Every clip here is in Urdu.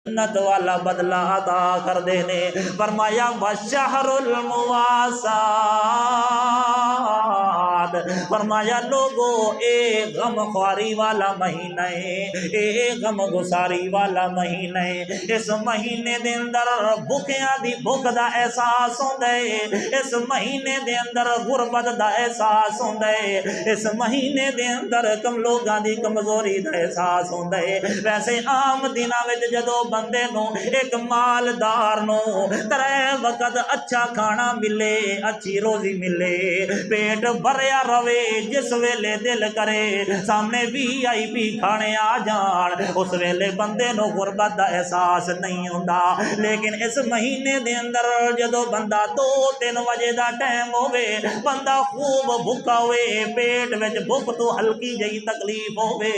جنت والا بدلہ عطا کر دینے۔ فرمایا وشہر المواسات، فرمایا لوگو اے غم خواری والا مہینہ ہے، اے غم گساری والا مہینہ ہے۔ اس مہینے دے اندر بھوکیاں دی بھوک دا احساس ہوندا ہے، اس مہینے دے اندر غربت دا احساس ہوندا ہے، اس مہینے دے اندر کم لوگاں دی کمزوری دا احساس ہوندا ہے۔ ویسے عام دناں وچ جدو بندے نو ایک مالدار نو ترے وقت اچھا کھانا ملے، اچھی روزی ملے، پیٹ بھریا رہے، جس ویلے دل کرے سامنے وی آئی پی کھانے آ جان، اس ویلے بندے نو غربت دا احساس نہیں ہوندا۔ لیکن اس مہینے دے اندر جدو بندہ 2-3 بجے دا ٹائم ہوئے، بندہ خوب بھوکا ہوئے، پیٹ وچ بھوک تو ہلکی جئی تکلیف ہوئے،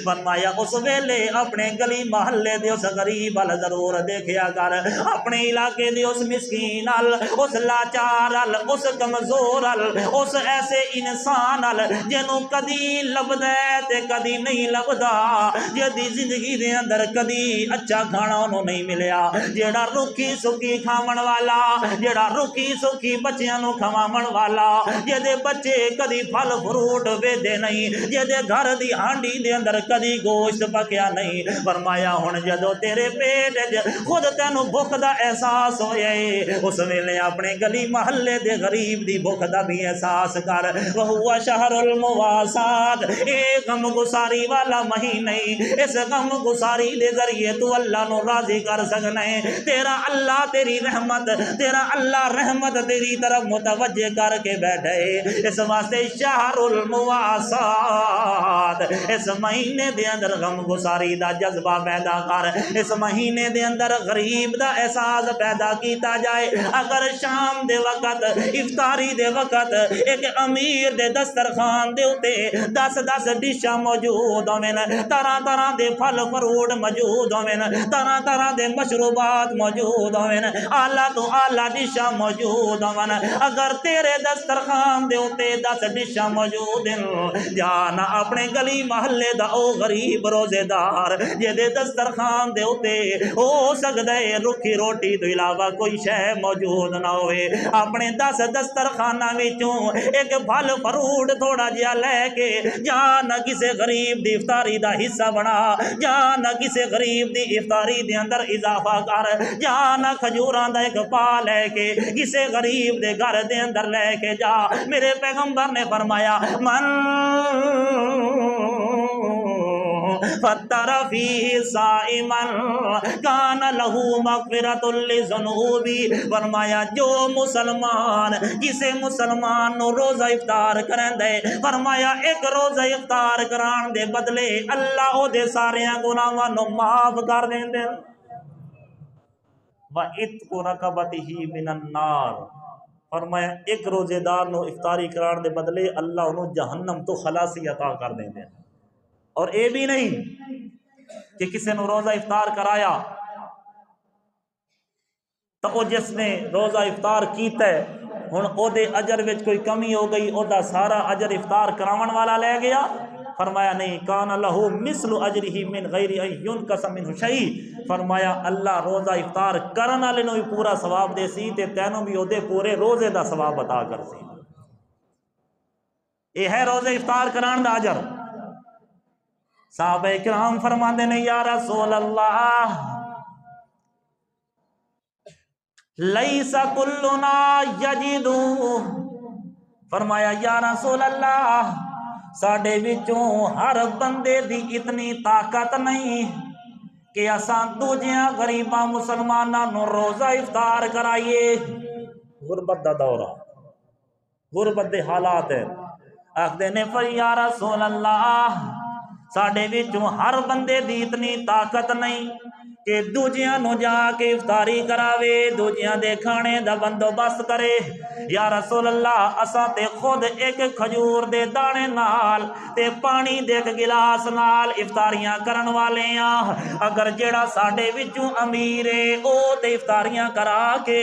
فرمایا اس ویلے اپنے گلی محلے دے اس غریب ال ضرور دیکھیا کر، اپنے علاقے دے اس مسکین ال، اس لاچار ال، اس کمزور ال، اس ایسے انسان ال جنوں کدی لبدا تے کدی نہیں لبدا، جدی زندگی دے اندر کدی اچھا کھانا انہوں نہیں ملیا، جیڑا رکھی سکی کھاون والا، جیڑا رکھی سکی بچیاں نو کھواون والا، جدے بچے کدی پھل فروٹ ویدے نہیں، جدے گھر دی ہانڈی دے اندر کدی گوشت پکیا نہیں۔ فرمایا ہن جدو تیرے پیٹ خود تینو بھوک دا احساس ہوئے، اس ویلے اپنے گلی محلے دے غریب دی بھوک دا بھی احساس کر۔ وہو شہر المواسات، اے غم گساری والا مہینہ، اس غم گساری دے ذریعے تو اللہ نو راضی کر سکنا ہے، تیرا اللہ تیری رحمت، تیرا اللہ رحمت تیری طرف متوجہ کر کے بیٹھے۔ اس واسطے شہر المواسات، اس مہینے دے اندر غم گساری دا جذبہ پیدا کر، اس مہینے دے اندر غریب دا احساس پیدا کیتا جائے۔ اگر شام دے وقت افطاری دے وقت ایک امیر دے دسترخوان دے اتے 10 ڈشاں موجود ہوئن، طرح طرح دے پھل فروٹ موجود ہوئن، طرح طرح دے مشروبات موجود ہوئن، اعلیٰ تو اعلیٰ ڈشاں موجود ہوئن، اگر تیرے دسترخوان دے اتے 10 ڈشاں موجود ہیں، جانا اپنے گلی محلے دا او غریب روزے دار جدے دسترخوان دے اتے ہو سکتا ہے رکھی روٹی تو علاوہ کوئی شے موجود نہ ہوئے، اپنے 10 دسترخواناں وچوں ایک پھل فروٹ تھوڑا جہا لے کے جانا کسے غریب دی افطاری دا حصہ بنا، جانا کسے غریب دی افطاری دے اندر اضافہ کر، جانا کھجوراں دا ایک پا لے کے کسے غریب دے گھر دے اندر لے کے جا۔ میرے پیغمبر نے فرمایا من فطر فیہ صائما کان لہو مغفرۃ لذنوبی، فرمایا جو مسلمان کسے مسلمان نو روزہ افطار کرن دے، فرمایا ایک روزہ افطار کران دے بدلے اللہ او دے ساریاں گناہاں نو معاف کر دیندے۔ وَعِتْقُ رَقَبَتِهِ مِنَ النَّارِ، فرمایا ایک روزے دار نو افطاری کران دے بدلے اللہ انہوں جہنم تو خلاصی عطا کر دیندے۔ اور اے بھی نہیں کہ کسی نے روزہ افطار کرایا تو او جس نے روزہ افطار کیتا ہے ہن او دے اجر وچ کوئی کمی ہو گئی، او دا سارا اجر افطار کراون والا لے گیا، فرمایا نہیں، کان لہو مثل اجرہ من غیر ان ینقص منہ شیء، فرمایا اللہ روزہ افطار کرن والے نو بھی پورا ثواب دے سی تے تینوں بھی او دے پورے روزے دا ثواب عطا کر سی۔ اے ہے روزے افطار کران دا اجر۔ صحابہ کرام فرماندے نے یا رسول اللہ لیس کلنا یجدو، فرمایا یا رسول اللہ ساڈے وچوں ہر بندے دی اتنی طاقت نہیں کہ اساں دوجیاں غریباں مسلماناں نو روزہ افطار کرائیے۔ غربت دا دورہ، غربت دے حالات ہے، آخدے نے پر یا رسول اللہ ساڈے وچوں ہر بندے دی اتنی طاقت نہیں کہ دوجیاں نو جا کے افطاری کراوے، دوجیاں دے کھانے دا بندوبست کرے۔ یا رسول اللہ اساں تے خود ایک کھجور دے دانے نال تے پانی دے ایک گلاس نال افطاریاں کرن والے ہاں، اگر جیڑا ساڈے وچوں امیر ہے او تے افطاریاں کرا کے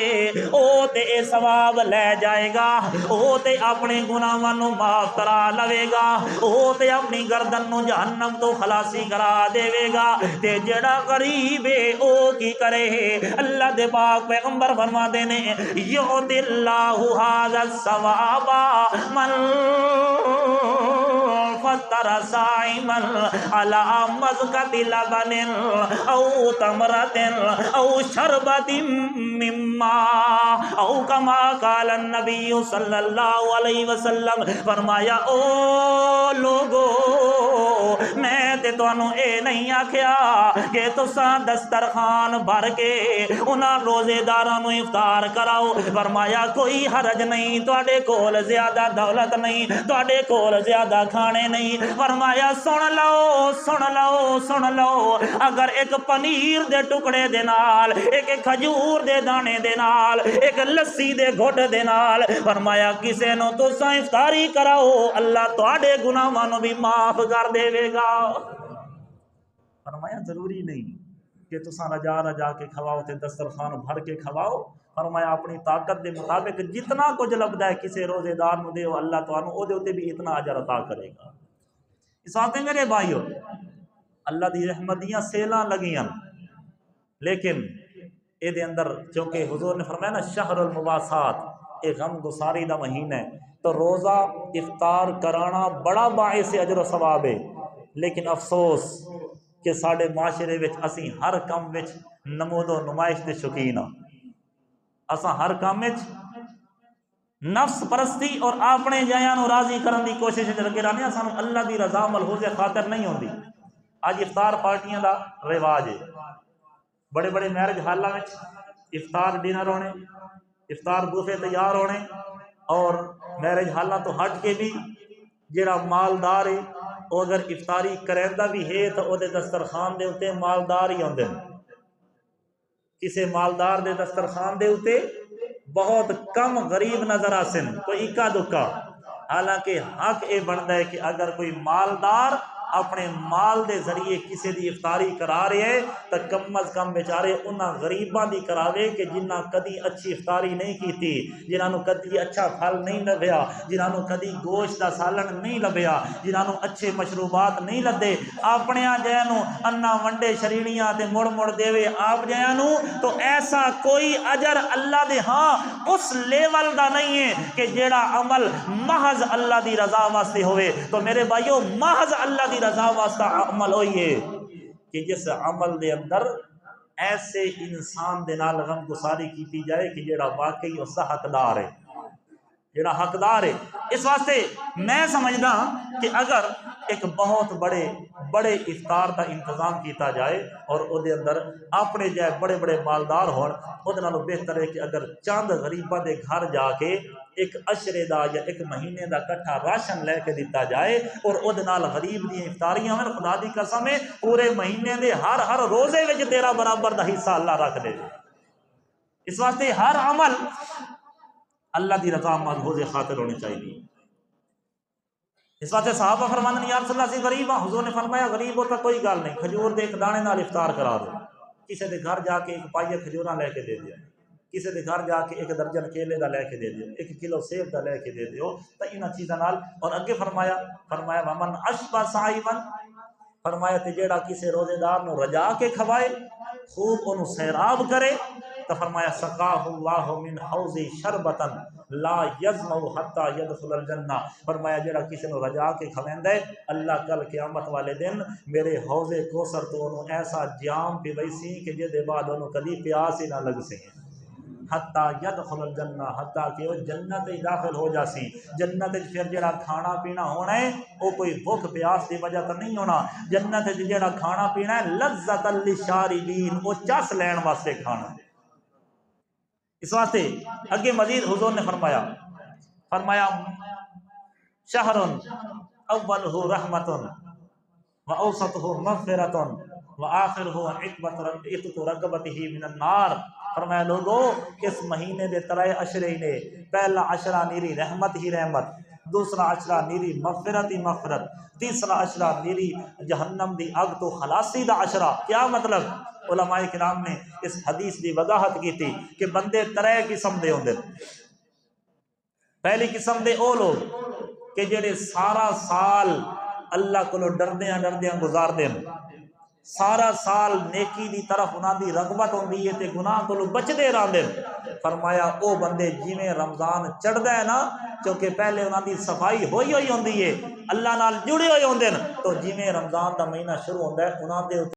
او تے اے ثواب لے جائے گا، او تے اپنے گناہاں نو معاف کرا لوے گا، او تے اپنی گردن نو جہنم تو خلاصی کرا دے گا، تے جیڑا غریب او کی کرے اللہ دے پاک پیغمبر فرما دینے یعطی اللہ ھذا الثواب من فطر صائما علی مزقۃ لبن او تمرۃ او شربۃ مما او کما قال النبی صلی اللہ علیہ وسلم فرمایا او لوگو میں تے تانوں اے نہیں آکھیا کہ تساں دسترخوان بھر کے انہاں روزے داراں نوں افطار کراؤ، فرمایا کوئی حرج نہیں، تواڈے کول زیادہ دولت نہیں، تواڈے کول زیادہ کھانے نہیں، فرمایا سن لو سن لو سن لو، اگر ایک پنیر دے ٹکڑے دے نال، ایک کھجور دے دانے دے نال، ایک لسی دے گھٹ دے نال فرمایا کسے نو تساں افطاری کراؤ اللہ تواڈے گناہاں نوں بھی معاف کر دے گا۔ فرمایا ضروری نہیں کہ تساں رجا رجا کے کھواؤ تے دسترخوان بھر کے کھواؤ، فرمایا اپنی طاقت دے مطابق جتنا کچھ لبدا ہے کسے روزے دار نو دیو اللہ تانوں او دے اوتے بھی اتنا اجر عطا کرے گا۔ اس واسطے میرے بھائیو اللہ دی رحمت دیاں سیلاں لگیاں، لیکن اے دے اندر چونکہ حضور نے فرمایا نا شہر المواسات، اے غم گساری دا مہینہ ہے، تو روزہ افطار کرانا بڑا باعث اجر و ثواب ہے، لیکن افسوس کہ ساڈے معاشرے وچ اسی ہر کم وچ نمود و نمائش دے شوقین ہاں، اساں ہر کام وچ نفس پرستی اور اپنے جایاں نو راضی کرن دی کوشش وچ لگے رہنے، سانو اللہ دی رضا ملحوظ خاطر نہیں ہوندی۔ اج افطار پارٹیاں دا رواج ہے، بڑے بڑے میرج ہالاں وچ افطار ڈنر ہونے، افطار بوفے تیار ہونے، اور میرج حالاں تو ہٹ کے بھی جڑا مالدار ہے وہ اگر افطاری کریندا بھی ہے تو وہ دسترخوان دے اوتے مالدار ہی ہوندے ہیں، کسے مالدار دے دسترخوان دے اوتے بہت کم غریب نظر آسن، کوئی اکا دکا، حالانکہ حق اے بنتا ہے کہ اگر کوئی مالدار اپنے مال دے ذریعے کسی دی افطاری کرا رہے ہیں تو کم از کم بیچارے انہاں غریباں دی کراوے کہ جنہاں کدی اچھی افطاری نہیں کیتی، جنہاں نو کدی اچھا پھل نہیں لبیا، جنہاں نو کدی گوشت دا سالن نہیں لبیا، جنہاں نو اچھے مشروبات نہیں لدے، اپنے جہاں نو انا ونڈے شرینیاں تے مڑ مڑ دیوے آپ جہاں نو، تو ایسا کوئی اجر اللہ دے ہاں اس لیول دا نہیں ہے کہ جیڑا عمل محض اللہ دی رضا واسطے ہوئے۔ تو میرے بھائیو محض اللہ دی رضا واسطہ عمل ہوئی ہے کہ جس عمل دے اندر ایسے انسان دے نال غم گساری کیتی جائے کہ جیڑا واقعی اس کا حقدار ہے، جیڑا حقدار ہے۔ اس واسطے میں سمجھدا کہ اگر ایک بہت بڑے افطار کا انتظام کیتا جائے اور او دے اندر اپنے جائے بڑے بڑے مالدار ہون، او دے نالوں بہتر ہے کہ اگر چند غریباں دے گھر جا کے ایک عشرے دا یا ایک مہینے دا کٹھا راشن لے کے دیتا جائے اور او دے نال غریب دی افطاریاں ہیں، خدا دی قسم ہے پورے مہینے دے ہر روزے وچ تیرا برابر دا حصہ اللہ رکھ دے۔ اس واسطے ہر عمل اللہ دی رضا ملحوظ خاطر ہونی چاہیے۔ اس واسطے صحابہ فرماندے ہیں یا رسول اللہ سی غریب ہاں، حضور نے فرمایا غریب ہوتا کوئی گل نہیں، کھجور دے ایک دانے نال افطار کرا دو، کسی دے گھر جا کے ایک پائیا کھجوراں لے کے دے دیا، کسی دے گھر جا کے ایک درجن کیلے دا لے کے دے دیو، 1 کلو سیب دا لے کے دے دیو، تو انہاں چیزاں نال۔ اور اگے فرمایا ومن اشبع صائما، فرمایا تے جیڑا کسی روزے دار نو رجا کے کھوائے، خوب انہوں سیراب کرے، تو فرمایا سقاہ اللہ من حوض شربتا لا یظمأ حتی یدخل الجنہ، فرمایا جڑا کسی نو رجا کے کھویندا ہے اللہ کل قیامت والے دن میرے حوض کوثر تو انہوں ایسا جام پیویسی کہ جے دے بعد انہوں کدی پیاس ہی نہ لگ سی، حتی یدخل الجنہ، حتی کہ وہ جنت ہی داخل ہو جاسی۔ جنت پھر جڑا کھانا پینا ہونا ہے وہ کوئی بھوک پیاس دی وجہ تو نہیں ہونا، جنت جڑا کھانا پینا ہے لذت للشاربین، وہ چس لین واسطے کھانا ہے۔ اس واسطے اگے مزید حضور نے فرمایا شہر اولہ رحمت واوسطہ مغفرۃ وآخرہ عتق رقبتہ من النار، فرمایا لوگو اس مہینے دے 3 عشرے نے، پہلا عشرہ نیری رحمت ہی رحمت، دوسرا عشرہ نیری مغفرت ہی مغفرت، تیسرا عشرہ نیری جہنم دی اگ تو خلاصی دا عشرہ۔ کیا مطلب؟ علماء کرام نے اس حدیث دی وضاحت کی تھی کہ بندے 3 قسم دے ہوندے۔ پہلی قسم دے او لوگ کہ جڑے سارا سال اللہ کو ڈردیاں گزار دیں، سارا سال نیکی دی طرف انہاں دی رغبت ہوندی ہے تے گناہ تو بچدے رہندے۔ فرمایا او بندے جویں رمضان چڑھدا ہے نا، کیونکہ پہلے انہاں دی صفائی ہوئی ہوندی ہے، اللہ نال جڑے ہوئے ہوندے، تو جویں رمضان دا مہینہ شروع ہوندا ہے انہاں دے